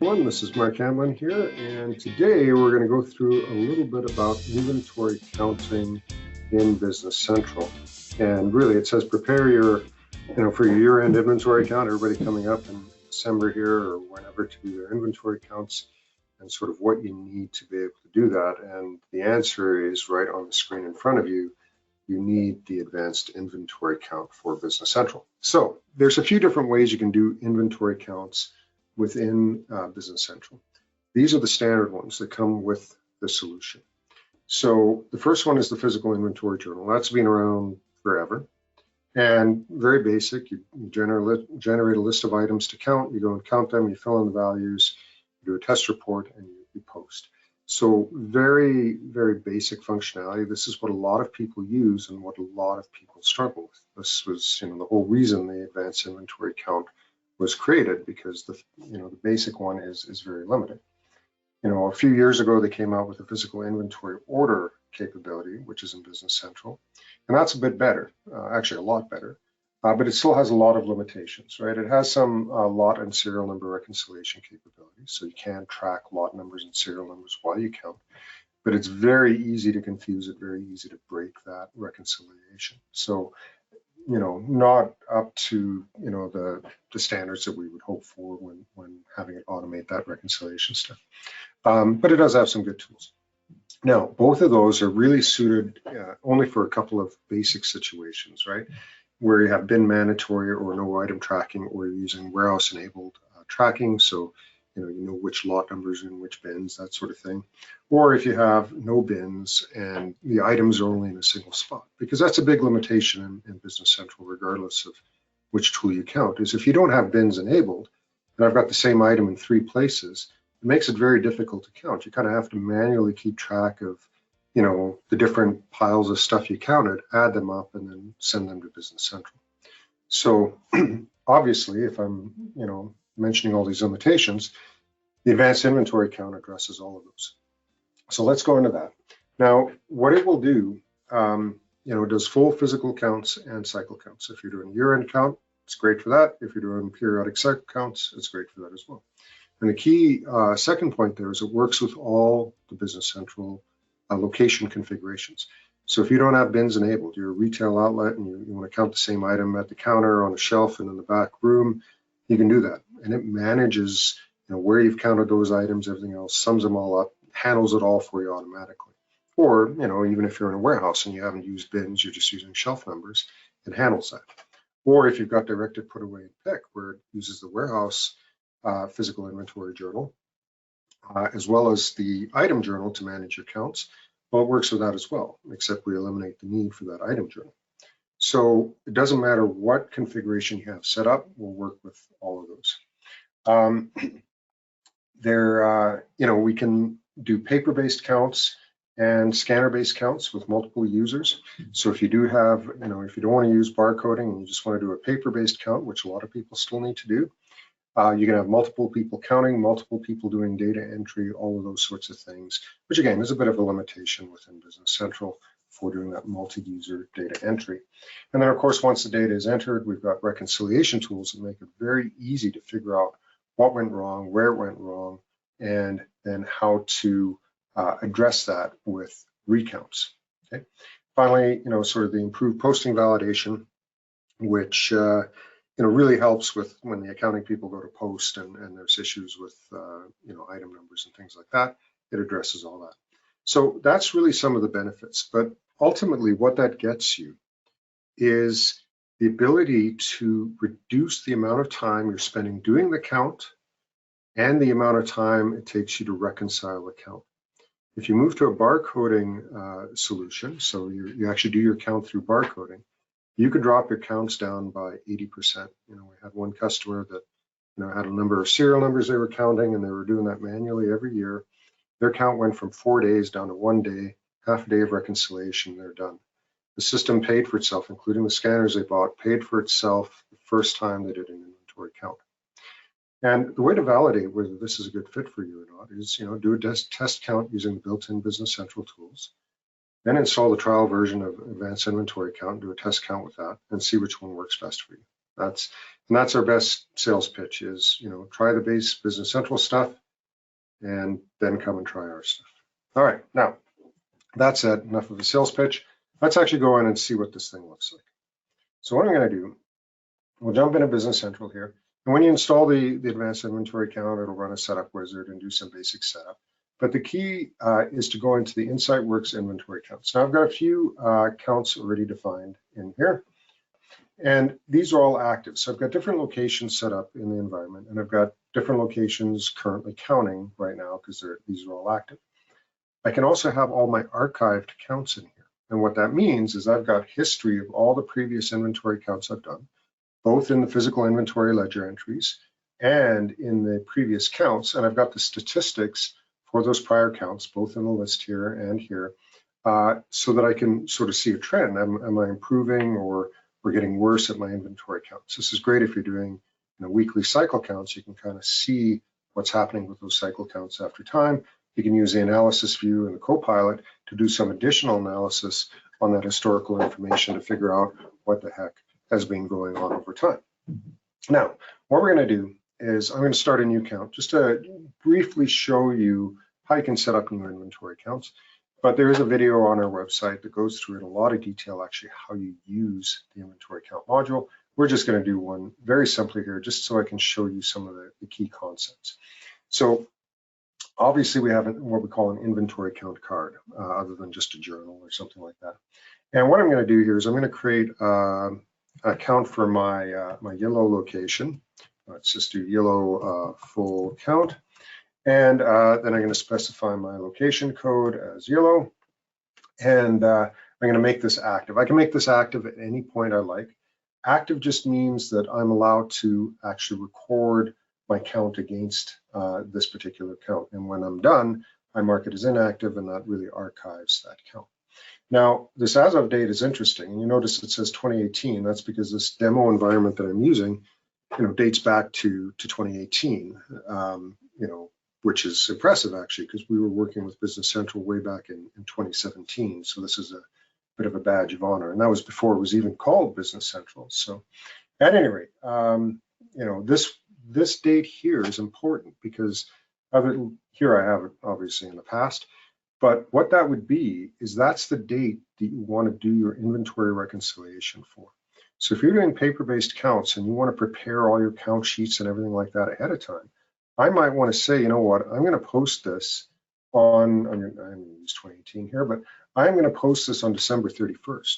everyone, this is Mark Hamlin here, and today we're going to go through a little bit about inventory counting in Business Central. And really, it says prepare your, for your year-end inventory count. Everybody coming up in December here or whenever to do their inventory counts, and sort of what you need to be able to do that. And the answer is right on the screen in front of you. You need the advanced inventory count for Business Central. So there's a few different ways you can do inventory counts within Business Central. These are the standard ones that come with the solution. So the first one is the physical inventory journal. That's been around forever and very basic. You generate a list of items to count. You go and count them. You fill in the values. You do a test report and you post. So very, very basic functionality. This is what a lot of people use and what a lot of people struggle with. This was, the whole reason the advanced inventory count was created, because the basic one is very limited. A few years ago, they came out with a physical inventory order capability, which is in Business Central, and that's a bit better, actually a lot better, but it still has a lot of limitations, right? It has some lot and serial number reconciliation capabilities, so you can track lot numbers and serial numbers while you count, but it's very easy to confuse it, very easy to break that reconciliation. So, not up to, the standards that we would hope for when having it automate that reconciliation stuff. But it does have some good tools. Now, both of those are really suited only for a couple of basic situations, right? Where you have bin mandatory or no item tracking, or you're using warehouse enabled tracking. So, you know which lot numbers in which bins, that sort of thing. Or if you have no bins and the items are only in a single spot, because that's a big limitation in Business Central, regardless of which tool you count, is if you don't have bins enabled, and I've got the same item in 3 places, it makes it very difficult to count. You kind of have to manually keep track of, the different piles of stuff you counted, add them up, and then send them to Business Central. So obviously, if I'm, mentioning all these limitations, the advanced inventory count addresses all of those. So let's go into that. Now, what it will do, it does full physical counts and cycle counts. If you're doing year-end count, it's great for that. If you're doing periodic cycle counts, it's great for that as well. And the key second point there is it works with all the Business Central location configurations. So if you don't have bins enabled, you're a retail outlet and you want to count the same item at the counter, on a shelf, and in the back room, you can do that. And it manages where you've counted those items, everything else, sums them all up, handles it all for you automatically. Or, even if you're in a warehouse and you haven't used bins, you're just using shelf numbers, it handles that. Or if you've got directed put away and pick, where it uses the warehouse physical inventory journal, as well as the item journal to manage your counts, well, it works with that as well, except we eliminate the need for that item journal. So it doesn't matter what configuration you have set up, we'll work with all of those. We can do paper-based counts and scanner-based counts with multiple users. So if you do have, if you don't want to use barcoding and you just want to do a paper-based count, which a lot of people still need to do, you can have multiple people counting, multiple people doing data entry, all of those sorts of things, which again is a bit of a limitation within Business Central for doing that multi-user data entry. And then of course, once the data is entered, we've got reconciliation tools that make it very easy to figure out what went wrong, where it went wrong, and then how to address that with recounts. Okay. Finally, sort of the improved posting validation, which really helps with when the accounting people go to post and there's issues with item numbers and things like that. It addresses all that. So that's really some of the benefits, but ultimately what that gets you is the ability to reduce the amount of time you're spending doing the count and the amount of time it takes you to reconcile the count. If you move to a barcoding solution, so you actually do your count through barcoding, you could drop your counts down by 80%. We had one customer that had a number of serial numbers they were counting, and they were doing that manually every year. Their count went from 4 days down to 1 day, half a day of reconciliation, they're done. The system paid for itself, including the scanners they bought, paid for itself the first time they did an inventory count. And the way to validate whether this is a good fit for you or not is, do a test count using the built-in Business Central tools, then install the trial version of Advanced Inventory Count, do a test count with that, and see which one works best for you. That's our best sales pitch is, try the base Business Central stuff and then come and try our stuff. All right, now that's it, enough of a sales pitch. Let's actually go in and see what this thing looks like. So what I'm going to do, we'll jump into Business Central here. And when you install the advanced inventory count, it'll run a setup wizard and do some basic setup. But the key is to go into the InsightWorks inventory counts. Now I've got a few counts already defined in here. And these are all active. So I've got different locations set up in the environment, and I've got different locations currently counting right now because these are all active. I can also have all my archived counts in here. And what that means is I've got history of all the previous inventory counts I've done, both in the physical inventory ledger entries and in the previous counts. And I've got the statistics for those prior counts, both in the list here and here, so that I can sort of see a trend. Am I improving or getting worse at my inventory counts? This is great if you're doing weekly cycle counts. You can kind of see what's happening with those cycle counts after time. You can use the analysis view in the Copilot to do some additional analysis on that historical information to figure out what the heck has been going on over time. Now, what we're going to do is I'm going to start a new count just to briefly show you how you can set up new inventory counts. But there is a video on our website that goes through in a lot of detail actually how you use the inventory count module. We're just going to do one very simply here just so I can show you some of the key concepts. So obviously we have what we call an inventory count card, other than just a journal or something like that. And what I'm going to do here is I'm going to create a count for my my yellow location. Let's just do yellow full count. And then I'm going to specify my location code as yellow. And I'm going to make this active. I can make this active at any point I like. Active just means that I'm allowed to actually record my count against this particular count. And when I'm done, I mark it as inactive, and that really archives that count. Now, this as of date is interesting. And you notice it says 2018. That's because this demo environment that I'm using, dates back to 2018, which is impressive actually, because we were working with Business Central way back in 2017. So this is a bit of a badge of honor. And that was before it was even called Business Central. So at any rate, this date here is important because here I have it obviously in the past, but what that would be is that's the date that you want to do your inventory reconciliation for. So if you're doing paper-based counts and you want to prepare all your count sheets and everything like that ahead of time, I might want to say, you know what, I'm going to post this on, I'm going to use 2018 here, but I'm going to post this on December 31st.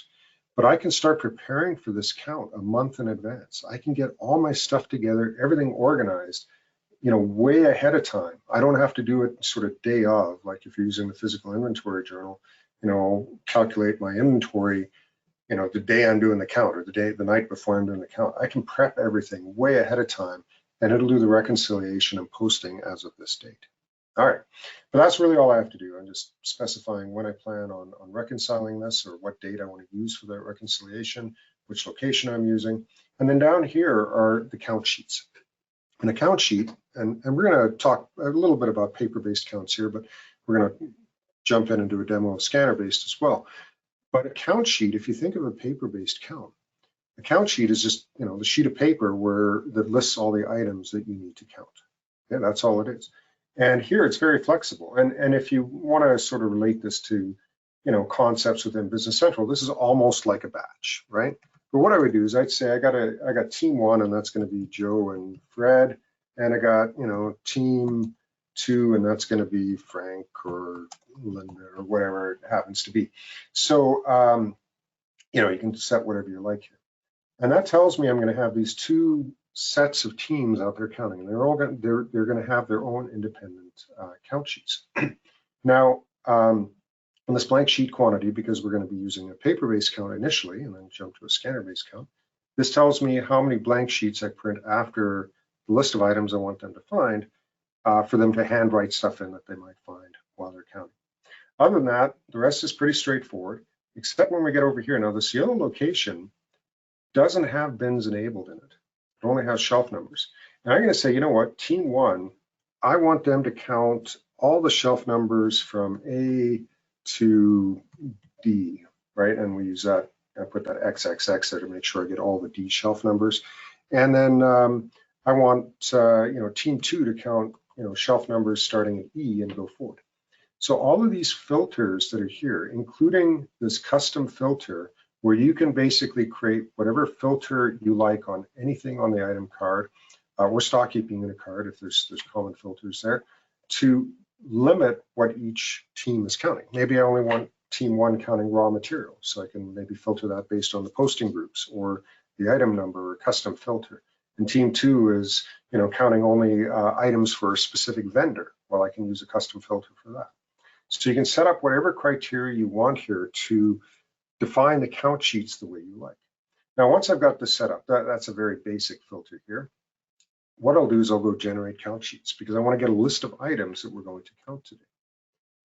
But I can start preparing for this count a month in advance. I can get all my stuff together, everything organized, way ahead of time. I don't have to do it sort of day of, like if you're using the physical inventory journal, calculate my inventory, the day I'm doing the count or the night before I'm doing the count. I can prep everything way ahead of time, and it'll do the reconciliation and posting as of this date. All right, but that's really all I have to do. I'm just specifying when I plan on reconciling this or what date I want to use for that reconciliation, which location I'm using. And then down here are the count sheets. An account sheet, and we're going to talk a little bit about paper-based counts here, but we're going to jump in and do a demo of scanner-based as well. But a count sheet, if you think of a paper-based count, a count sheet is just the sheet of paper that lists all the items that you need to count. Yeah, that's all it is. And here it's very flexible. And if you want to sort of relate this to concepts within Business Central, this is almost like a batch, right? But what I would do is I'd say I got team 1, and that's going to be Joe and Fred, and I got team 2, and that's going to be Frank or Linda or whatever it happens to be. So you can set whatever you like here. And that tells me I'm going to have these 2 sets of teams out there counting, and they're going to have their own independent count sheets. Now, on this blank sheet quantity, because we're going to be using a paper-based count initially and then jump to a scanner-based count, this tells me how many blank sheets I print after the list of items I want them to find for them to handwrite stuff in that they might find while they're counting. Other than that, the rest is pretty straightforward, except when we get over here. Now, this yellow location doesn't have bins enabled in it. It only has shelf numbers. And I'm going to say, you know what, team 1, I want them to count all the shelf numbers from A to D, right? And we use that, I put that XXX there to make sure I get all the D shelf numbers. And then I want team 2 to count shelf numbers starting at E and go forward. So all of these filters that are here, including this custom filter, where you can basically create whatever filter you like on anything on the item card or stock keeping unit card, if there's common filters there, to limit what each team is counting. Maybe I only want team 1 counting raw material, so I can maybe filter that based on the posting groups or the item number or custom filter. And team 2 is counting only items for a specific vendor. Well, I can use a custom filter for that. So you can set up whatever criteria you want here to define the count sheets the way you like. Now, once I've got this set up, that's a very basic filter here. What I'll do is I'll go generate count sheets because I want to get a list of items that we're going to count today.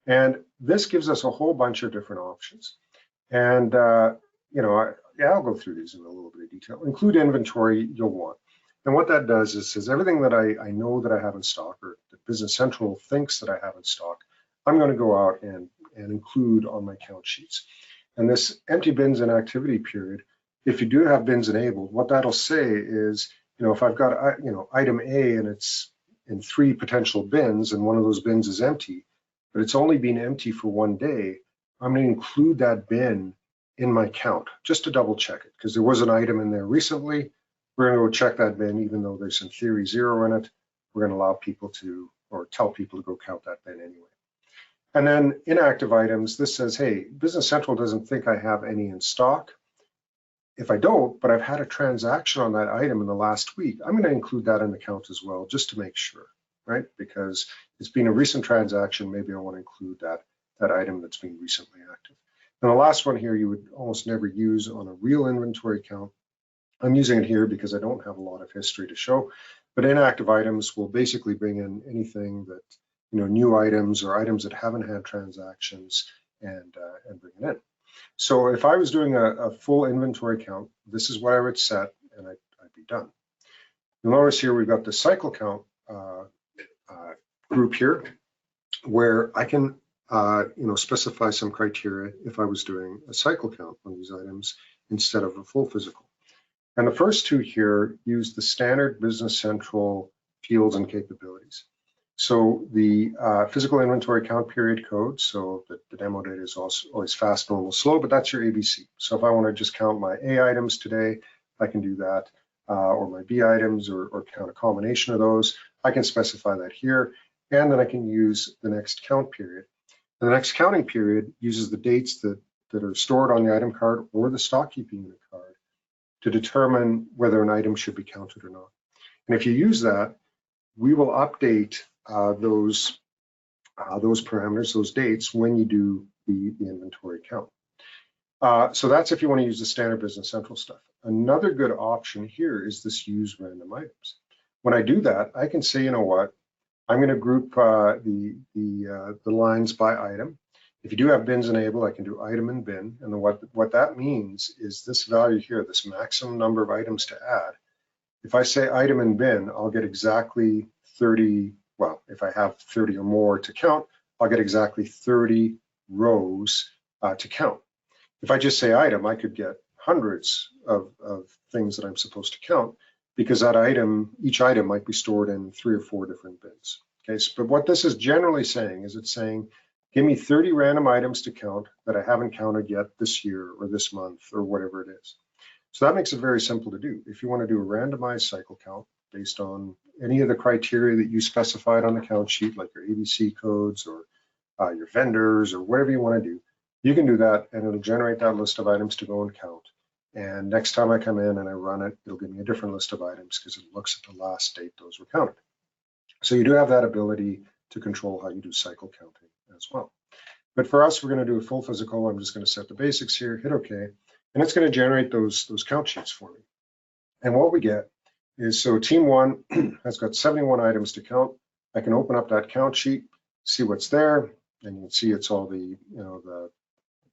And this gives us a whole bunch of different options. And, I'll go through these in a little bit of detail. Include inventory you'll want. And what that does is says everything that I know that I have in stock or that Business Central thinks that I have in stock, I'm going to go out and include on my count sheets. And this empty bins and activity period, if you do have bins enabled, what that'll say is, if I've got, item A and it's in 3 potential bins and one of those bins is empty, but it's only been empty for 1 day, I'm going to include that bin in my count just to double check it because there was an item in there recently. We're going to go check that bin, even though there's in theory 0 in it. We're going to allow people to, or tell people to go count that bin anyway. And then inactive items, this says, hey, Business Central doesn't think I have any in stock. If I don't, but I've had a transaction on that item in the last week, I'm going to include that in the count as well, just to make sure, right? Because it's been a recent transaction, maybe I want to include that item that's been recently active. And the last one here, you would almost never use on a real inventory count. I'm using it here because I don't have a lot of history to show, but inactive items will basically bring in anything that, new items or items that haven't had transactions and bring it in. So if I was doing a full inventory count, this is what I would set and I'd be done. You'll notice here we've got the cycle count group here where I can specify some criteria if I was doing a cycle count on these items instead of a full physical. And the first 2 here use the standard Business Central fields and capabilities. So the physical inventory count period code, so the demo data is also always fast, normal, slow, but that's your ABC. So if I want to just count my A items today, I can do that, or my B items, or count a combination of those. I can specify that here, and then I can use the next count period. And the next counting period uses the dates that are stored on the item card or the stock keeping unit card to determine whether an item should be counted or not. And if you use that, we will update those parameters, those dates, when you do the inventory count. So that's if you want to use the standard Business Central stuff. Another good option here is this use random items. When I do that, I can say, you know what, I'm going to group the lines by item. If you do have bins enabled, I can do item and bin. And then what that means is this value here, this maximum number of items to add. If I say item and bin, I'll get exactly 30. Well, if I have 30 or more to count, I'll get exactly 30 rows to count. If I just say item, I could get hundreds of things that I'm supposed to count because that item, each item might be stored in 3 or 4 different bins. Okay, so, but what this is generally saying is it's saying, give me 30 random items to count that I haven't counted yet this year or this month or whatever it is. So that makes it very simple to do. If you want to do a randomized cycle count based on any of the criteria that you specified on the count sheet, like your ABC codes or your vendors or whatever you want to do, you can do that and it'll generate that list of items to go and count. And next time I come in and I run it, it'll give me a different list of items because it looks at the last date those were counted. So you do have that ability to control how you do cycle counting as well. But for us, we're going to do a full physical. I'm just going to set the basics here, hit OK, and it's going to generate those count sheets for me. And what we get is, so team 1 has got 71 items to count. I can open up that count sheet, see what's there, and you can see it's all the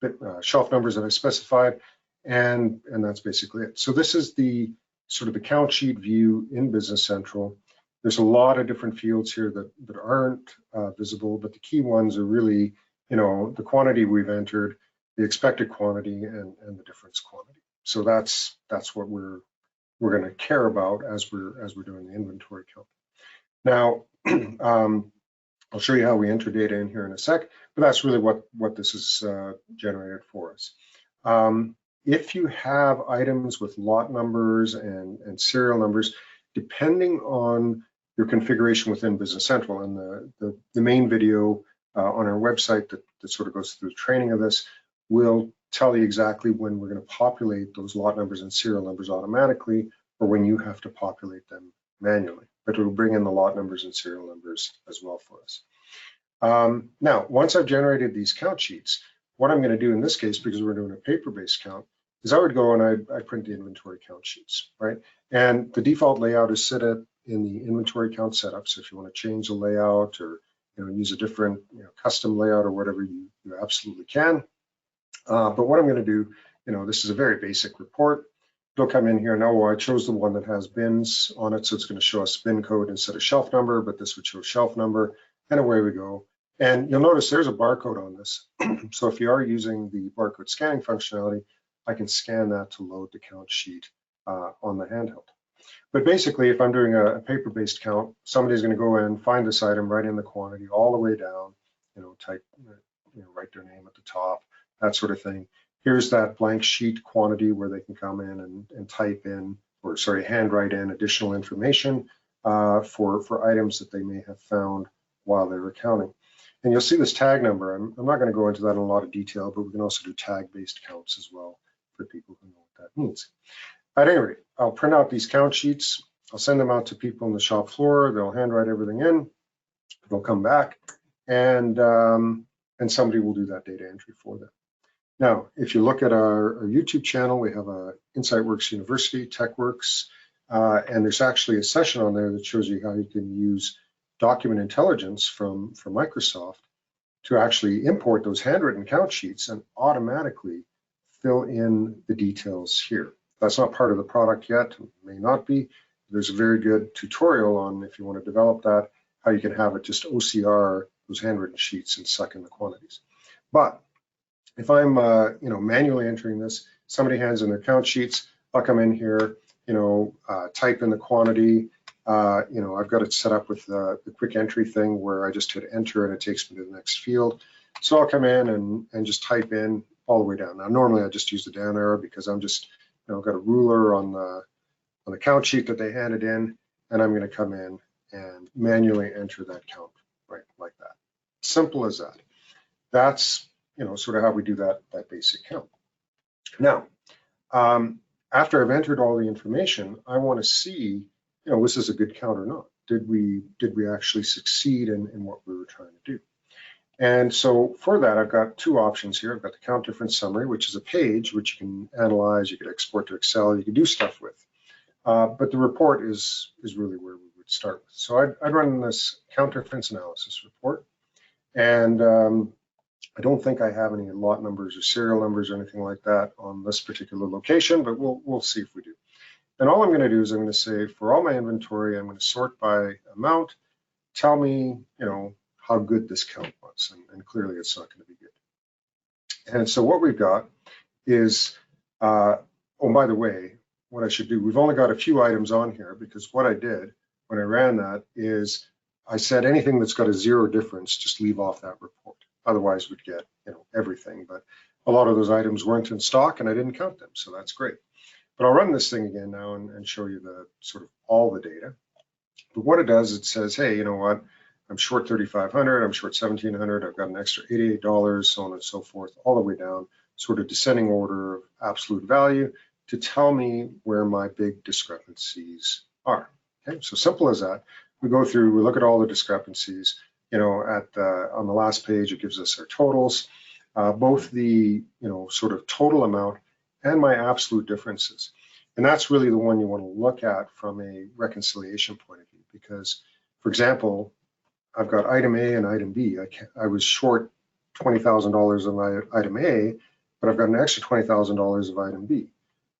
the shelf numbers that I specified, and that's basically it. So this is the sort of the count sheet view in Business Central. There's a lot of different fields here that aren't visible, but the key ones are really, the quantity we've entered, the expected quantity, and the difference quantity. So that's what we're we're going to care about as we're doing the inventory count. Now, I'll show you how we enter data in here in a sec, but that's really what this is generated for us. If you have items with lot numbers and serial numbers, depending on your configuration within Business Central, and the main video on our website that sort of goes through the training of this will tell you exactly when we're going to populate those lot numbers and serial numbers automatically, or when you have to populate them manually. But it will bring in the lot numbers and serial numbers as well for us. Now, once I've generated these count sheets, what I'm going to do in this case, because we're doing a paper-based count, is I would go and I print the inventory count sheets, right? And the default layout is set up in the inventory count setup. So if you want to change the layout or use a different custom layout or whatever, you absolutely can. But what I'm going to do, this is a very basic report. It'll come in here. Now, I chose the one that has bins on it, so it's going to show us bin code instead of shelf number, but this would show shelf number, and away we go. And you'll notice there's a barcode on this. So if you are using the barcode scanning functionality, I can scan that to load the count sheet on the handheld. But basically, if I'm doing a paper-based count, somebody's going to go in, find this item, write in the quantity all the way down, type, write their name at the top, that sort of thing. Here's that blank sheet quantity where they can come in and type in, or sorry, handwrite in additional information for items that they may have found while they were counting. And you'll see this tag number. I'm not going to go into that in a lot of detail, but we can also do tag-based counts as well for people who know what that means. At any rate, I'll print out these count sheets. I'll send them out to people on the shop floor. They'll handwrite everything in. They'll come back, and somebody will do that data entry for them. Now, if you look at our YouTube channel, we have a InsightWorks University, TechWorks, and there's actually a session on there that shows you how you can use document intelligence from Microsoft to actually import those handwritten count sheets and automatically fill in the details here. That's not part of the product yet, it may not be. There's a very good tutorial on, if you want to develop that, how you can have it just OCR those handwritten sheets and suck in the quantities. But if I'm manually entering this, somebody hands in their count sheets, I'll come in here, type in the quantity. I've got it set up with the quick entry thing where I just hit enter and it takes me to the next field. So I'll come in and just type in all the way down. Now, normally I just use the down arrow because I'm just, got a ruler on the count sheet that they handed in, and I'm going to come in and manually enter that count, right, like that. Simple as that. That's, sort of how we do that basic count. Now, after I've entered all the information, I want to see, was this a good count or not? Did we actually succeed in what we were trying to do? And so for that, I've got two options here. I've got the count difference summary, which is a page which you can analyze, you could export to Excel, you can do stuff with. But the report is really where we would start with. So I'd run this count difference analysis report, and I don't think I have any lot numbers or serial numbers or anything like that on this particular location, but we'll see if we do. And all I'm going to do is I'm going to say for all my inventory, I'm going to sort by amount. Tell me, how good this count was, and clearly it's not going to be good. And so what we've got is, oh, by the way, what I should do, we've only got a few items on here because what I did when I ran that is I said anything that's got a zero difference, just leave off that report. Otherwise we'd get, everything, but a lot of those items weren't in stock and I didn't count them, so that's great. But I'll run this thing again now and show you the sort of all the data. But what it does, it says, hey, you know what? I'm short 3,500, I'm short 1,700, I've got an extra $88, so on and so forth, all the way down, sort of descending order of absolute value to tell me where my big discrepancies are. Okay, so simple as that. We go through, we look at all the discrepancies. On the last page, it gives us our totals, both the sort of total amount and my absolute differences. And that's really the one you want to look at from a reconciliation point of view, because, for example, I've got item A and item B. I was short $20,000 of my item A, but I've got an extra $20,000 of item B.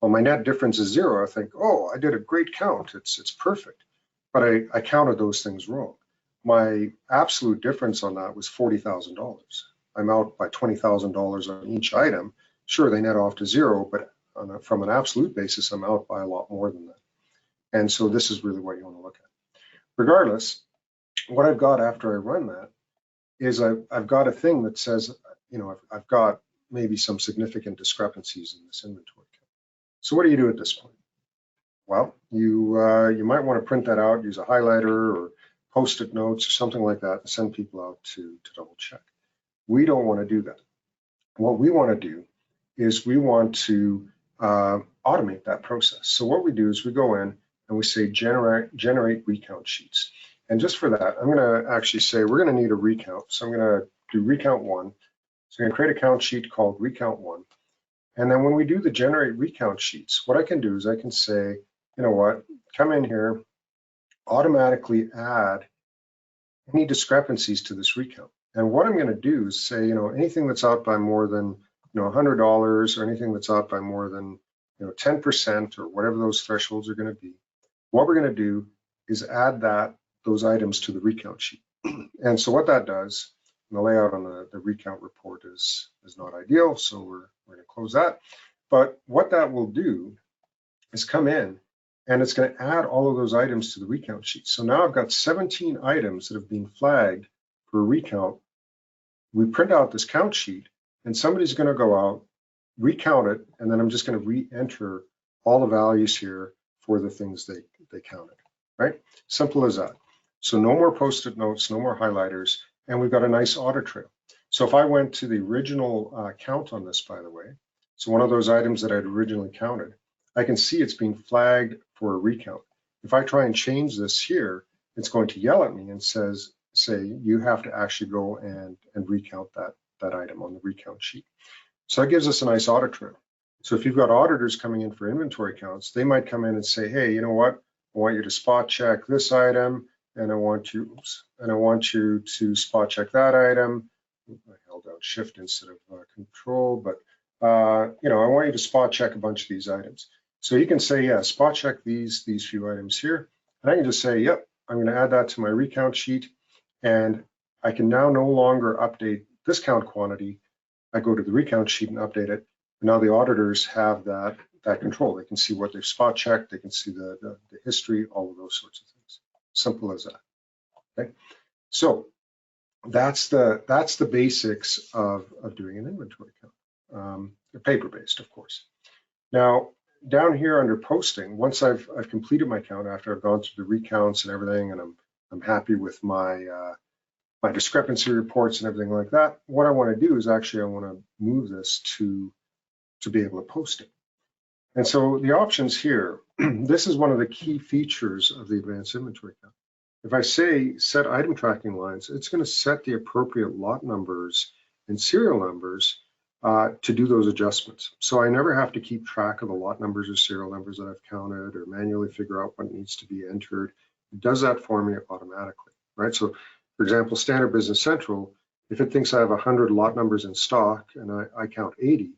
Well, my net difference is zero. I think, oh, I did a great count. It's perfect. But I counted those things wrong. My absolute difference on that was $40,000. I'm out by $20,000 on each item. Sure, they net off to zero, but from an absolute basis, I'm out by a lot more than that. And so this is really what you want to look at. Regardless, what I've got after I run that is I've got a thing that says, I've got maybe some significant discrepancies in this inventory count. So what do you do at this point? Well, you might want to print that out, use a highlighter or post-it notes or something like that and send people out to double check. We don't want to do that. What we want to do is we want to automate that process. So what we do is we go in and we say generate recount sheets. And just for that, I'm going to actually say we're going to need a recount. So I'm going to do recount 1. So I'm going to create a count sheet called recount 1. And then when we do the generate recount sheets, what I can do is I can say, you know what, come in here, automatically add any discrepancies to this recount. And what I'm going to do is say, anything that's out by more than, $100 or anything that's out by more than, 10% or whatever those thresholds are going to be. What we're going to do is add those items to the recount sheet. And so what that does, and the layout on the recount report is not ideal, so we're going to close that. But what that will do is come in and it's going to add all of those items to the recount sheet. So now I've got 17 items that have been flagged for a recount. We print out this count sheet and somebody's going to go out, recount it, and then I'm just going to re-enter all the values here for the things they counted, right? Simple as that. So no more post-it notes, no more highlighters, and we've got a nice audit trail. So if I went to the original count on this, by the way, so one of those items that I'd originally counted, I can see it's being flagged for a recount. If I try and change this here, it's going to yell at me and say you have to actually go and recount that item on the recount sheet. So that gives us a nice audit trail. So if you've got auditors coming in for inventory counts, they might come in and say, hey, you know what? I want you to spot check this item, and I want you to spot check that item. I held down Shift instead of Control, but I want you to spot check a bunch of these items. So you can say, yeah, spot check these few items here, and I can just say, yep, I'm going to add that to my recount sheet, and I can now no longer update this count quantity. I go to the recount sheet and update it. And now the auditors have that control. They can see what they've spot checked. They can see the history, all of those sorts of things. Simple as that. Okay. So that's the basics of doing an inventory count. Paper-based, of course. Now down here under posting, once I've completed my count after I've gone through the recounts and everything, and I'm happy with my my discrepancy reports and everything like that, what I want to do is actually I want to move this to be able to post it. And so the options here, this is one of the key features of the advanced inventory count. If I say set item tracking lines, it's going to set the appropriate lot numbers and serial numbers to do those adjustments. So I never have to keep track of the lot numbers or serial numbers that I've counted or manually figure out what needs to be entered. It does that for me automatically, right? So for example, Standard Business Central, if it thinks I have 100 lot numbers in stock and I count 80,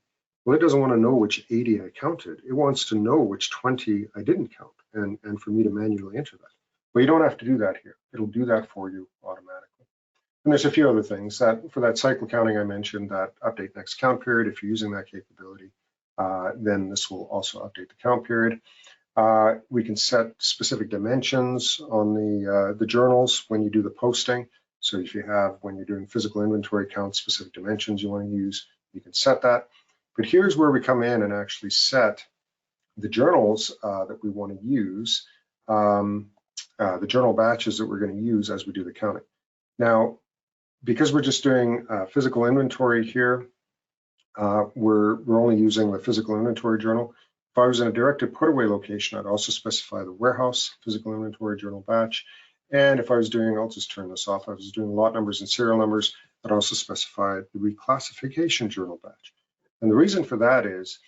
well, it doesn't want to know which 80 I counted. It wants to know which 20 I didn't count and for me to manually enter that. But you don't have to do that here. It'll do that for you automatically. And there's a few other things that for that cycle counting I mentioned, that update next count period, if you're using that capability, then this will also update the count period. We can set specific dimensions on the journals when you do the posting. So if you have, when you're doing physical inventory counts, specific dimensions you want to use, you can set that. But here's where we come in and actually set the journals that we want to use, the journal batches that we're going to use as we do the counting. Now, because we're just doing physical inventory here, we're only using the physical inventory journal. If I was in a directed put away location, I'd also specify the warehouse physical inventory journal batch. And if I was doing, I'll just turn this off, if I was doing lot numbers and serial numbers, I'd also specify the reclassification journal batch. And the reason for that is,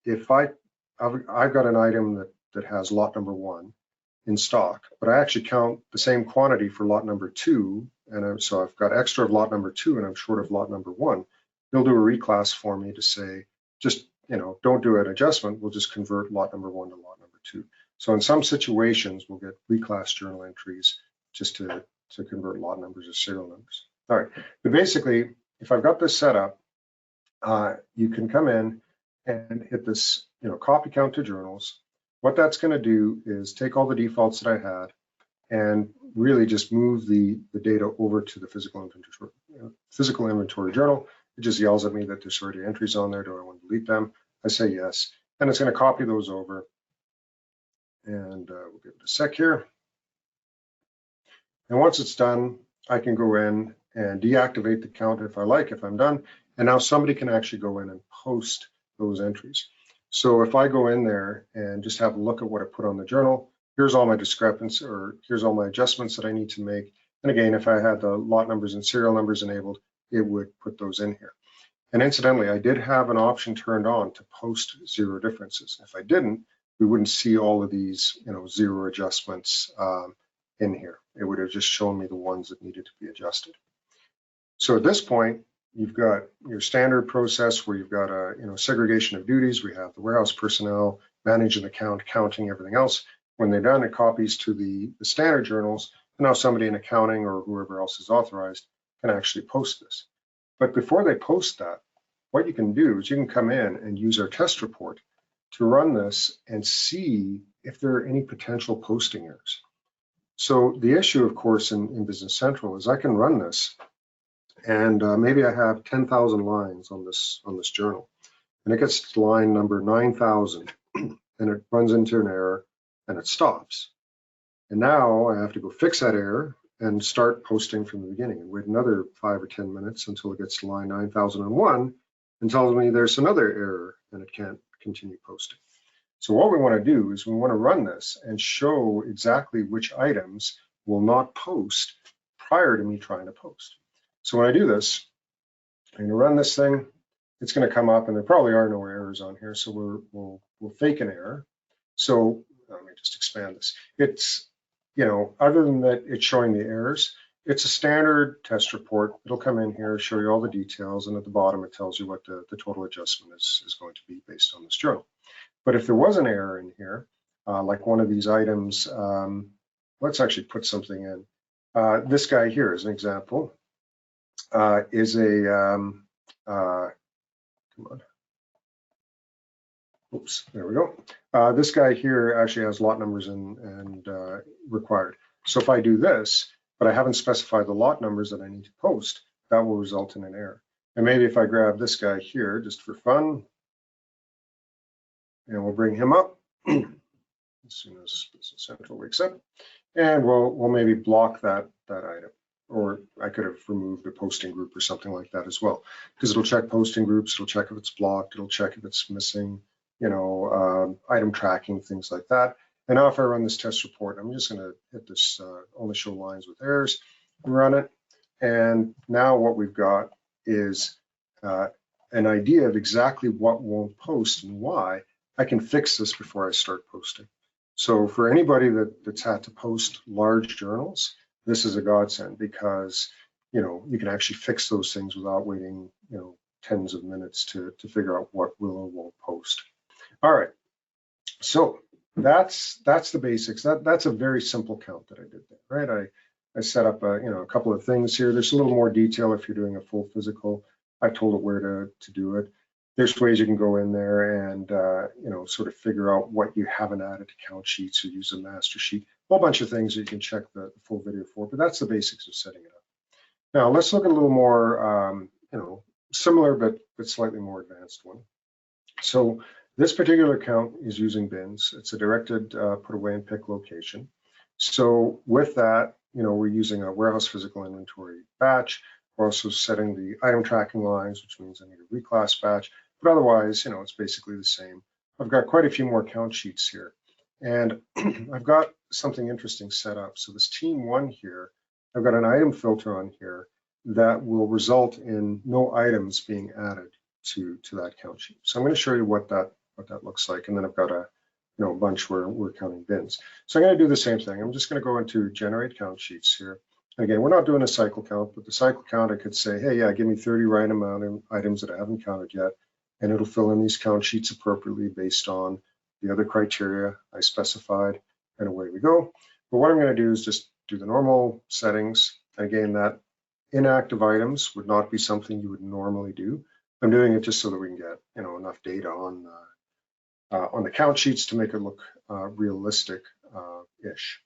if I've got an item that has lot number 1 in stock, but I actually count the same quantity for lot number 2, and so I've got extra of lot number 2 and I'm short of lot number 1, they'll do a reclass for me to say, just, don't do an adjustment, we'll just convert lot number 1 to lot number 2. So in some situations, we'll get reclass journal entries just to convert lot numbers or serial numbers. All right, but basically, if I've got this set up, you can come in and hit this, copy count to journals. What that's going to do is take all the defaults that I had and really just move the data over to the physical inventory journal. It just yells at me that there's already entries on there. Do I want to delete them? I say yes. And it's going to copy those over. And we'll give it a sec here. And once it's done, I can go in and deactivate the count if I like, if I'm done. And now somebody can actually go in and post those entries. So if I go in there and just have a look at what I put on the journal, here's all my discrepancies, or here's all my adjustments that I need to make. And again, if I had the lot numbers and serial numbers enabled, it would put those in here. And incidentally, I did have an option turned on to post zero differences. If I didn't, we wouldn't see all of these, zero adjustments in here. It would have just shown me the ones that needed to be adjusted. So at this point, you've got your standard process where you've got a segregation of duties. We have the warehouse personnel managing the count, counting everything else. When they're done, it copies to the standard journals. And now somebody in accounting or whoever else is authorized can actually post this. But before they post that, what you can do is you can come in and use our test report to run this and see if there are any potential posting errors. So the issue, of course, in Business Central is I can run this, and maybe I have 10,000 lines on this journal, and it gets to line number 9,000, and it runs into an error, and it stops. And now I have to go fix that error and start posting from the beginning, and wait another 5 or 10 minutes until it gets to line 9,001 and tells me there's another error and it can't continue posting. So what we want to do is we want to run this and show exactly which items will not post prior to me trying to post. So when I do this, I'm going to run this thing. It's going to come up, and there probably are no errors on here, so we'll fake an error. So let me just expand this. It's, other than that it's showing the errors, it's a standard test report. It'll come in here, show you all the details, and at the bottom it tells you what the total adjustment is going to be based on this journal. But if there was an error in here, like one of these items, let's actually put something in. This guy here is an example, is a, come on. Oops, there we go. This guy here actually has lot numbers and required. So if I do this, but I haven't specified the lot numbers that I need to post, that will result in an error. And maybe if I grab this guy here just for fun, and we'll bring him up as soon as Business Central wakes up, and we'll maybe block that item. Or I could have removed a posting group or something like that as well, because it'll check posting groups, it'll check if it's blocked, it'll check if it's missing, item tracking, things like that. And now if I run this test report, I'm just going to hit this only show lines with errors, run it. And now what we've got is an idea of exactly what won't post and why. I can fix this before I start posting. So for anybody that's had to post large journals, this is a godsend, because you can actually fix those things without waiting tens of minutes to figure out what will or won't post. All right, so that's the basics. That's a very simple count that I did there, right? I set up a couple of things here. There's a little more detail if you're doing a full physical. I told it where to do it. There's ways you can go in there and sort of figure out what you haven't added to count sheets, or use a master sheet. A whole bunch of things that you can check the full video for, but that's the basics of setting it up. Now let's look at a little more similar but slightly more advanced one. So this particular count is using bins. It's a directed put away and pick location. So with that, we're using a warehouse physical inventory batch. We're also setting the item tracking lines, which means I need a reclass batch. But otherwise, it's basically the same. I've got quite a few more count sheets here. And I've got something interesting set up. So this team 1 here, I've got an item filter on here that will result in no items being added to that count sheet. So I'm going to show you what that looks like. And then I've got a bunch where we're counting bins. So I'm going to do the same thing. I'm just going to go into generate count sheets here. And again, we're not doing a cycle count, but the cycle count, I could say, hey, yeah, give me 30 right amount of items that I haven't counted yet. And it'll fill in these count sheets appropriately based on the other criteria I specified, and away we go. But what I'm going to do is just do the normal settings. Again, that inactive items would not be something you would normally do. I'm doing it just so that we can get enough data on on the count sheets to make it look realistic-ish,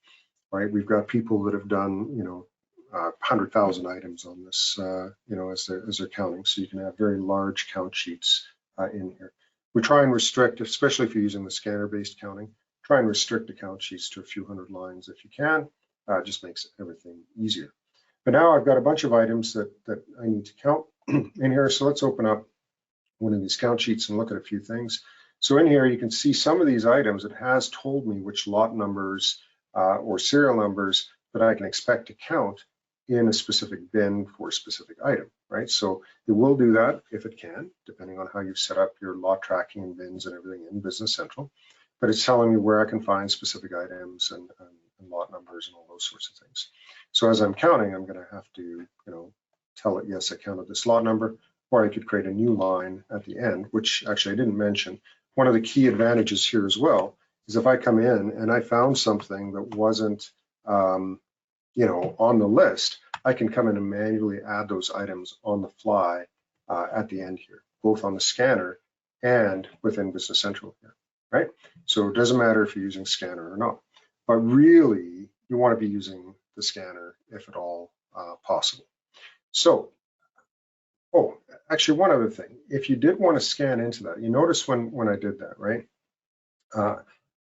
right? We've got people that have done, 100,000 items on this, as they're counting. So you can have very large count sheets in here. We try and restrict, especially if you're using the scanner-based counting, try and restrict the count sheets to a few hundred lines if you can. It just makes everything easier. But now I've got a bunch of items that I need to count in here. So let's open up one of these count sheets and look at a few things. So in here, you can see some of these items. It has told me which lot numbers or serial numbers that I can expect to count in a specific bin for a specific item, right? So it will do that if it can, depending on how you've set up your lot tracking and bins and everything in Business Central. But it's telling me where I can find specific items and lot numbers and all those sorts of things. So as I'm counting, I'm going to have to, tell it, yes, I counted this lot number, or I could create a new line at the end, which actually I didn't mention. One of the key advantages here as well is if I come in and I found something that wasn't, on the list, I can come in and manually add those items on the fly at the end here, both on the scanner and within Business Central here, right? So it doesn't matter if you're using scanner or not, but really you want to be using the scanner if at all possible. So, actually one other thing, if you did want to scan into that, you notice when I did that, right?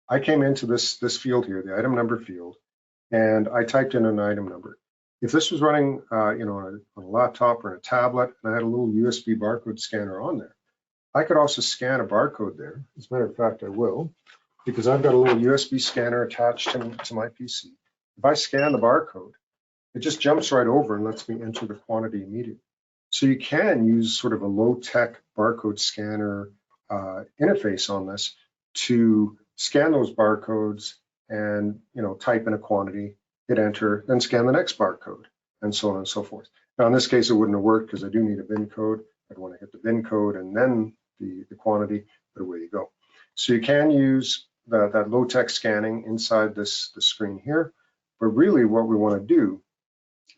I came into this field here, the item number field, and I typed in an item number. If this was running, on a laptop or a tablet, and I had a little USB barcode scanner on there, I could also scan a barcode there. As a matter of fact, I will, because I've got a little USB scanner attached to my PC. If I scan the barcode, it just jumps right over and lets me enter the quantity immediately. So you can use sort of a low-tech barcode scanner interface on this to scan those barcodes and type in a quantity, hit enter, then scan the next barcode, and so on and so forth. Now in this case, it wouldn't have worked because I do need a bin code. I'd want to hit the bin code and then the quantity, but away you go. So you can use that low-tech scanning inside the screen here, but really what we want to do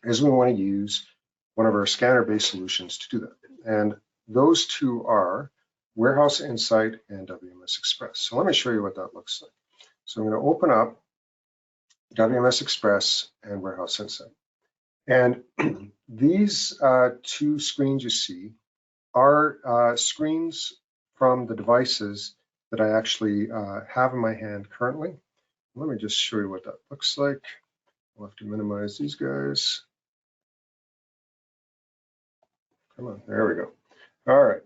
is we want to use one of our scanner-based solutions to do that. And those two are Warehouse Insight and WMS Express. So let me show you what that looks like. So I'm going to open up WMS Express and Warehouse Insight. And these two screens you see are screens from the devices that I actually have in my hand currently. Let me just show you what that looks like. I'll have to minimize these guys. Come on, there we go. All right.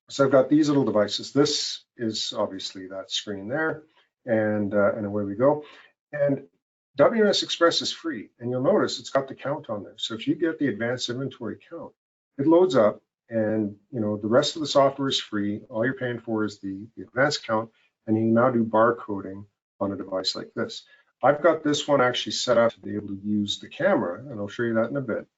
So I've got these little devices. This is obviously that screen there, and away we go. And WMS Express is free, and you'll notice it's got the count on there. So if you get the advanced inventory count, it loads up, and the rest of the software is free. All you're paying for is the advanced count, and you can now do barcoding on a device like this. I've got this one actually set up to be able to use the camera, and I'll show you that in a bit,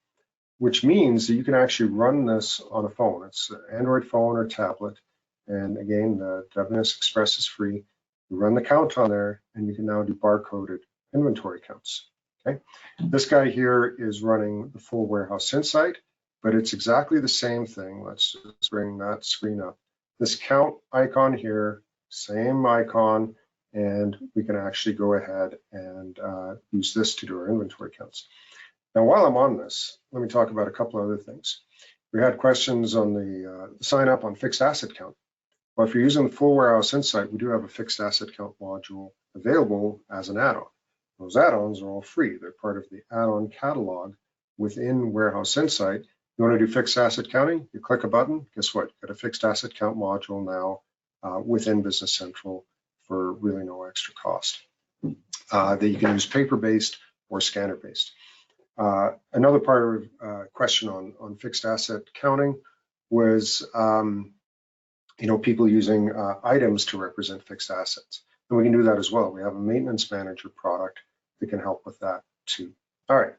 which means that you can actually run this on a phone. It's an Android phone or tablet. And again, the WMS Express is free. You run the count on there, and you can now do barcoded inventory counts. Okay. This guy here is running the full Warehouse Insight, but it's exactly the same thing. Let's just bring that screen up. This count icon here, same icon, and we can actually go ahead and use this to do our inventory counts. Now, while I'm on this, let me talk about a couple of other things. We had questions on the sign up on fixed asset count. Well, if you're using the full Warehouse Insight, we do have a fixed asset count module available as an add-on. Those add-ons are all free. They're part of the add-on catalog within Warehouse Insight. You want to do fixed asset counting, you click a button, guess what? You've got a fixed asset count module now within Business Central for really no extra cost. That you can use paper-based or scanner-based. Another part of question on fixed asset counting was, people using items to represent fixed assets. And we can do that as well. We have a maintenance manager product that can help with that too. All right.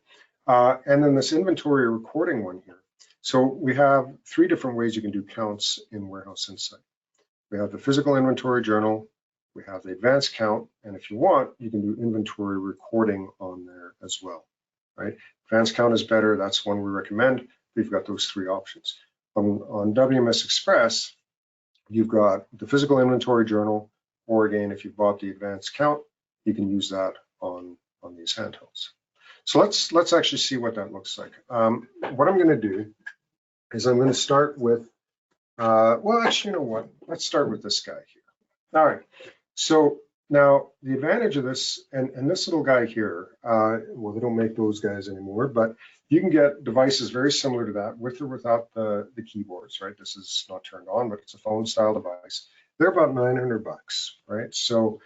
And then this inventory recording one here. So we have 3 different ways you can do counts in Warehouse Insight. We have the physical inventory journal, we have the advanced count, and if you want, you can do inventory recording on there as well. Right? Advanced count is better. That's one we recommend. We've got those 3 options. On WMS Express, you've got the physical inventory journal, or again, if you've bought the advanced count, you can use that on these handhelds. So let's actually see what that looks like. What I'm going to do is I'm going to start with, well, actually, you know what? Let's start with this guy here. All right. So now the advantage of this, and this little guy here, well, they don't make those guys anymore, but you can get devices very similar to that with or without the keyboards, right? This is not turned on, but it's a phone style device. They're about $900, right? So,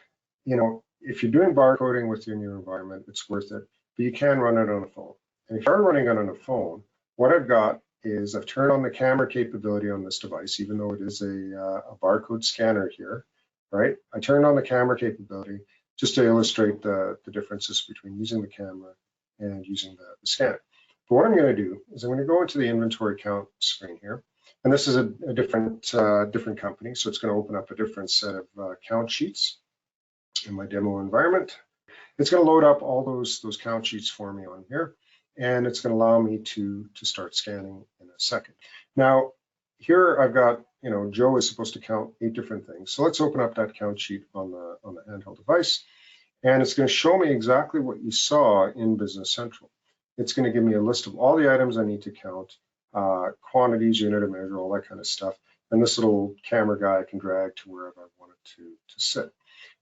you know, if you're doing barcoding within your environment, it's worth it, but you can run it on a phone. And if you're running it on a phone, what I've got is I've turned on the camera capability on this device, even though it is a barcode scanner here, right? I turned on the camera capability just to illustrate the differences between using the camera and using the scanner. But what I'm going to do is I'm going to go into the inventory count screen here, and this is a different company, so it's going to open up a different set of count sheets in my demo environment. It's going to load up all those count sheets for me on here, and it's going to allow me to start scanning in a second. Now, here I've got, you know, Joe is supposed to count 8 different things. So let's open up that count sheet on the handheld device, and it's going to show me exactly what you saw in Business Central. It's going to give me a list of all the items I need to count, quantities, unit of measure, all that kind of stuff. And this little camera guy I can drag to wherever I want it to sit.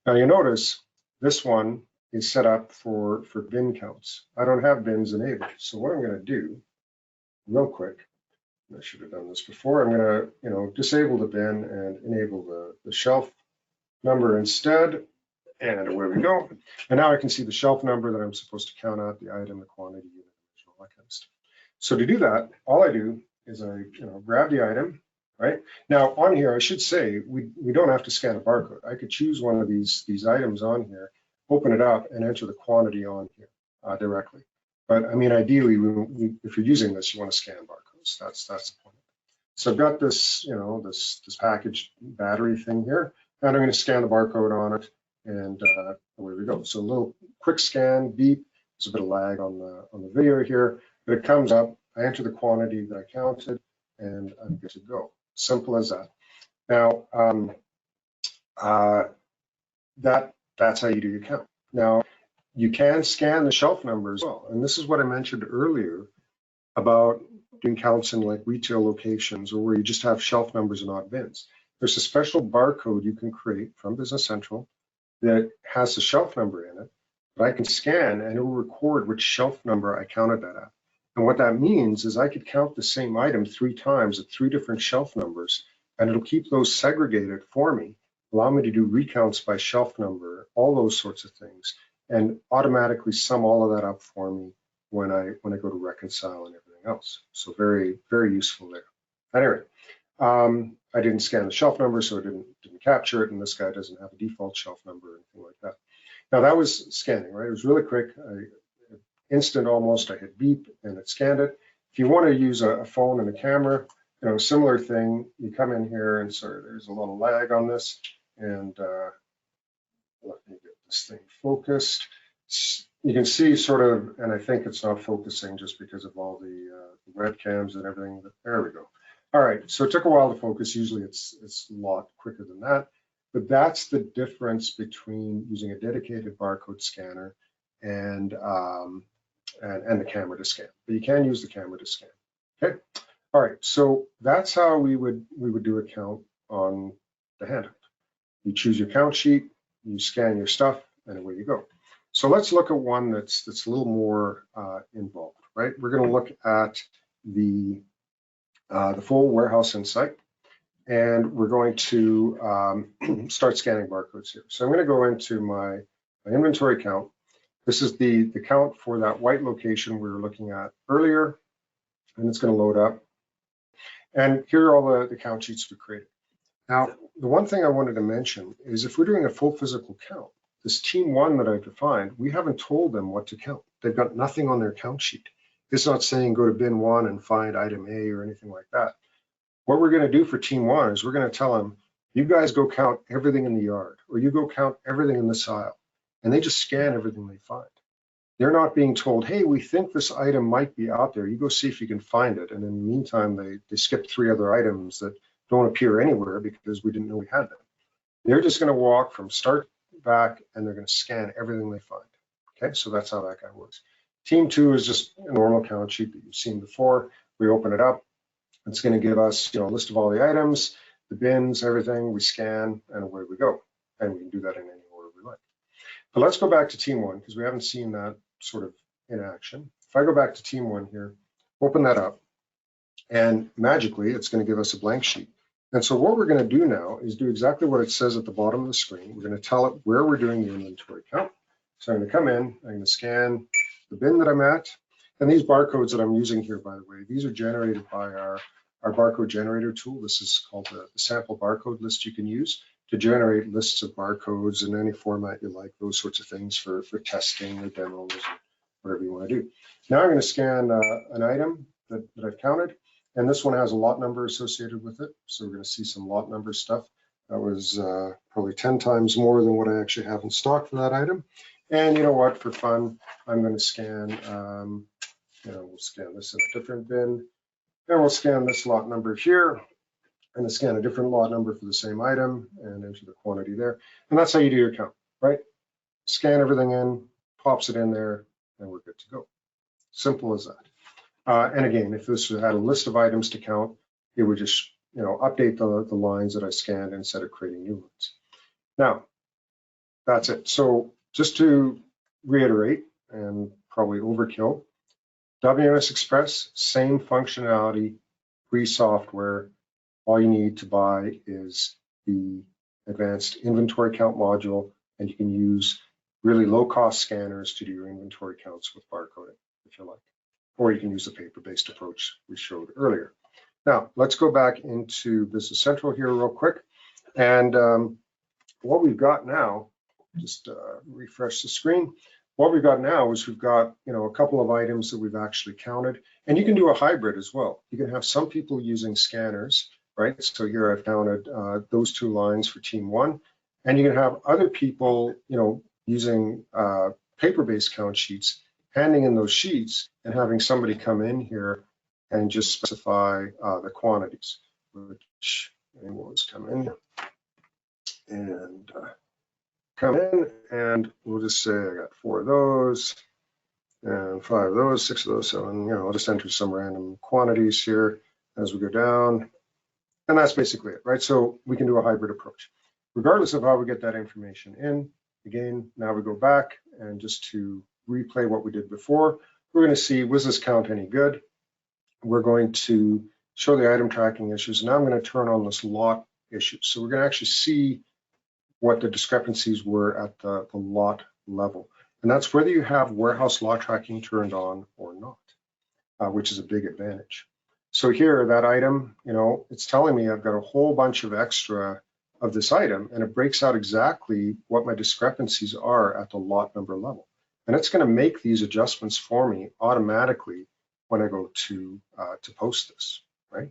Now you notice this one is set up for bin counts. I don't have bins enabled. So what I'm going to do real quick, I should have done this before, I'm going to, you know, disable the bin and enable the shelf number instead. And away we go. And now I can see the shelf number that I'm supposed to count out, the item, the quantity, unit, all that kind of stuff. So to do that, all I do is I, you know, grab the item, right? Now on here, I should say, we don't have to scan a barcode. I could choose one of these items on here, open it up, and enter the quantity on here directly. But I mean, ideally, if you're using this, you want to scan barcodes. That's the point. So I've got this, you know, this packaged battery thing here, and I'm going to scan the barcode on it. And away we go. So a little quick scan, beep. There's a bit of lag on the video here, but it comes up. I enter the quantity that I counted, and I'm good to go. Simple as that. Now, that's how you do your count. Now, you can scan the shelf number as well, and this is what I mentioned earlier about doing counts in like retail locations or where you just have shelf numbers and not bins. There's a special barcode you can create from Business Central that has the shelf number in it, but I can scan and it will record which shelf number I counted that at. And what that means is I could count the same item 3 times at 3 different shelf numbers, and it'll keep those segregated for me, allow me to do recounts by shelf number, all those sorts of things, and automatically sum all of that up for me when I go to reconcile and everything else. So very, very useful there. Anyway, I didn't scan the shelf number, so it didn't capture it, and this guy doesn't have a default shelf number or anything like that. Now that was scanning, right? It was really quick, instant almost. I hit beep and it scanned it. If you want to use a phone and a camera, you know, similar thing, you come in here and sorry, there's a little lag on this, and let me get this thing focused. You can see sort of, and I think it's not focusing just because of all the webcams and everything. There we go. All right, so it took a while to focus. Usually it's a lot quicker than that, but that's the difference between using a dedicated barcode scanner and the camera to scan. But you can use the camera to scan. Okay. All right, so that's how we would do a count on the handheld. You choose your count sheet, you scan your stuff, and away you go. So let's look at one that's a little more involved, right? We're going to look at the full warehouse insight, and we're going to start scanning barcodes here. So I'm going to go into my inventory count. This is the count for that white location we were looking at earlier, and it's going to load up. And here are all the count sheets we created. Now, the one thing I wanted to mention is if we're doing a full physical count, this team 1 that I've defined, we haven't told them what to count. They've got nothing on their count sheet. It's not saying go to bin 1 and find item A or anything like that. What we're going to do for team 1 is we're going to tell them, you guys go count everything in the yard, or you go count everything in this aisle, and they just scan everything they find. They're not being told, hey, we think this item might be out there. You go see if you can find it. And in the meantime, they skip 3 other items that don't appear anywhere because we didn't know we had them. They're just going to walk from start back and they're going to scan everything they find. Okay, so that's how that guy works. Team 2 is just a normal count sheet that you've seen before. We open it up. It's going to give us, a list of all the items, the bins, everything. We scan and away we go. And we can do that in any order we like. But let's go back to Team 1 because we haven't seen that sort of in action. If I go back to Team 1 here, open that up, and magically it's going to give us a blank sheet. And so what we're going to do now is do exactly what it says at the bottom of the screen. We're going to tell it where we're doing the inventory count. So I'm going to come in, I'm going to scan the bin that I'm at. And these barcodes that I'm using here, by the way, these are generated by our barcode generator tool. This is called the sample barcode list you can use to generate lists of barcodes in any format you like, those sorts of things for testing or demos or whatever you want to do. Now I'm going to scan an item that I've counted. And this one has a lot number associated with it. So we're going to see some lot number stuff. That was probably 10 times more than what I actually have in stock for that item. And you know what, for fun, I'm going to scan, we'll scan this in a different bin. And we'll scan this lot number here and scan a different lot number for the same item and enter the quantity there. And that's how you do your count, right? Scan everything in, pops it in there, and we're good to go. Simple as that. And again, if this had a list of items to count, it would just, update the lines that I scanned instead of creating new ones. Now, that's it. So just to reiterate, and probably overkill, WMS Express, same functionality, free software. All you need to buy is the advanced inventory count module, and you can use really low-cost scanners to do your inventory counts with barcoding, if you like. Or you can use the paper-based approach we showed earlier. Now, let's go back into Business Central here real quick. And what we've got now, just refresh the screen. What we've got now is we've got, a couple of items that we've actually counted. And you can do a hybrid as well. You can have some people using scanners, right? So here I've counted those 2 lines for Team 1. And you can have other people, using paper-based count sheets, handing in those sheets and having somebody come in here and just specify the quantities, which we'll just come in and we'll just say I got 4 of those and 5 of those, 6 of those, 7, I'll just enter some random quantities here as we go down. And that's basically it, right? So we can do a hybrid approach. Regardless of how we get that information in, again, now we go back and just to replay what we did before. We're going to see, was this count any good? We're going to show the item tracking issues. Now I'm going to turn on this lot issue. So we're going to actually see what the discrepancies were at the lot level. And that's whether you have warehouse lot tracking turned on or not, which is a big advantage. So here, that item, it's telling me I've got a whole bunch of extra of this item, and it breaks out exactly what my discrepancies are at the lot number level. And it's going to make these adjustments for me automatically when I go to post this, right?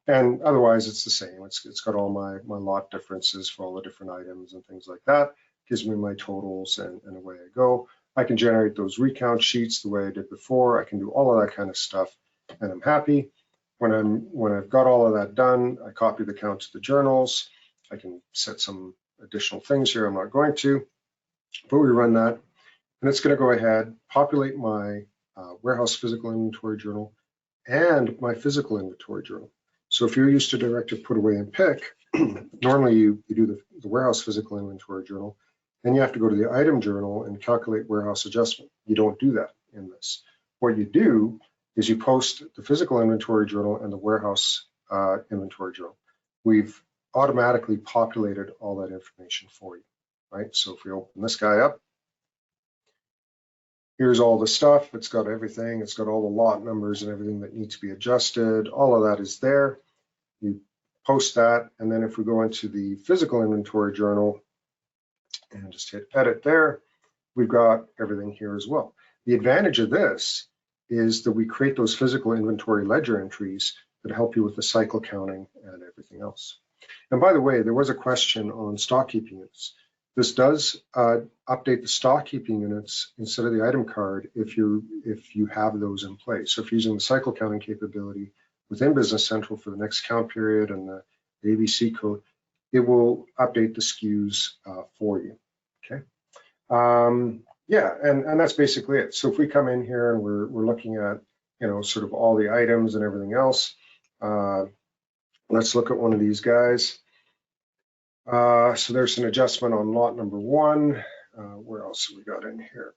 And otherwise, it's the same. It's got all my lot differences for all the different items and things like that. Gives me my totals and away I go. I can generate those recount sheets the way I did before. I can do all of that kind of stuff, and I'm happy. When I've got all of that done, I copy the count to the journals. I can set some additional things here. I'm not going to, but we run that. And it's going to go ahead, populate my warehouse physical inventory journal and my physical inventory journal. So if you're used to directive put away and pick, normally you do the warehouse physical inventory journal, then you have to go to the item journal and calculate warehouse adjustment. You don't do that in this. What you do is you post the physical inventory journal and the warehouse inventory journal. We've automatically populated all that information for you, right? So if we open this guy up, here's all the stuff. It's got everything. It's got all the lot numbers and everything that needs to be adjusted. All of that is there. You post that. And then if we go into the physical inventory journal and just hit edit there, we've got everything here as well. The advantage of this is that we create those physical inventory ledger entries that help you with the cycle counting and everything else. And by the way, there was a question on stock keeping units. This does update the stock keeping units instead of the item card if you have those in place. So if you're using the cycle counting capability within Business Central for the next count period and ABC code, it will update the SKUs for you. Okay. Yeah, and that's basically it. So if we come in here and we're looking at, sort of all the items and everything else, let's look at one of these guys. So there's an adjustment on lot number 1. Where else have we got in here?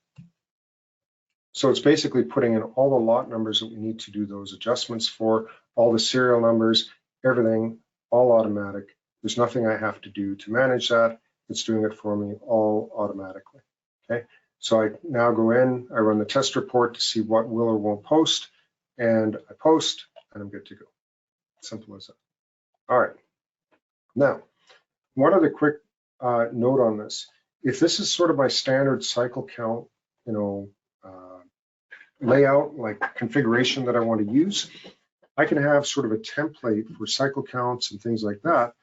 So it's basically putting in all the lot numbers that we need to do those adjustments for, all the serial numbers, everything, all automatic. There's nothing I have to do to manage that. It's doing it for me all automatically. Okay, so I now go in, I run the test report to see what will or won't post, and I post, and I'm good to go. Simple as that. All right. Now, one other quick note on this. If this is sort of my standard cycle count, layout, like configuration that I want to use, I can have sort of a template for cycle counts and things like that.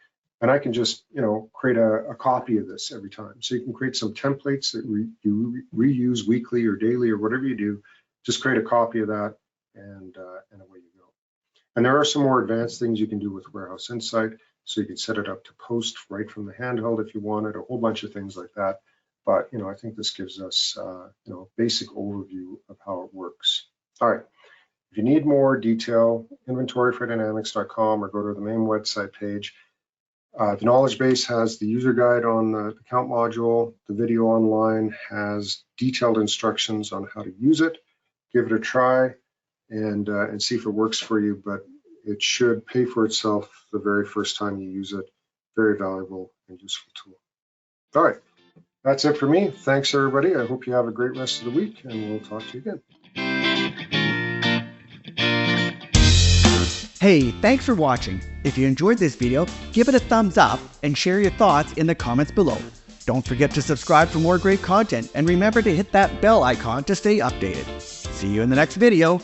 And I can just, create a copy of this every time. So you can create some templates that you reuse weekly or daily or whatever you do. Just create a copy of that, and away you go. And there are some more advanced things you can do with Warehouse Insight. So you can set it up to post right from the handheld if you wanted, a whole bunch of things like that. But, I think this gives us, a basic overview of how it works. All right. If you need more detail, inventoryfordynamics.com, or go to the main website page. The knowledge base has the user guide on the account module. The video online has detailed instructions on how to use it. Give it a try and see if it works for you, but it should pay for itself the very first time you use it. Very valuable and useful tool. All right, that's it for me. Thanks, everybody. I hope you have a great rest of the week, and we'll talk to you again. Hey, thanks for watching. If you enjoyed this video, give it a thumbs up and share your thoughts in the comments below. Don't forget to subscribe for more great content, and remember to hit that bell icon to stay updated. See you in the next video.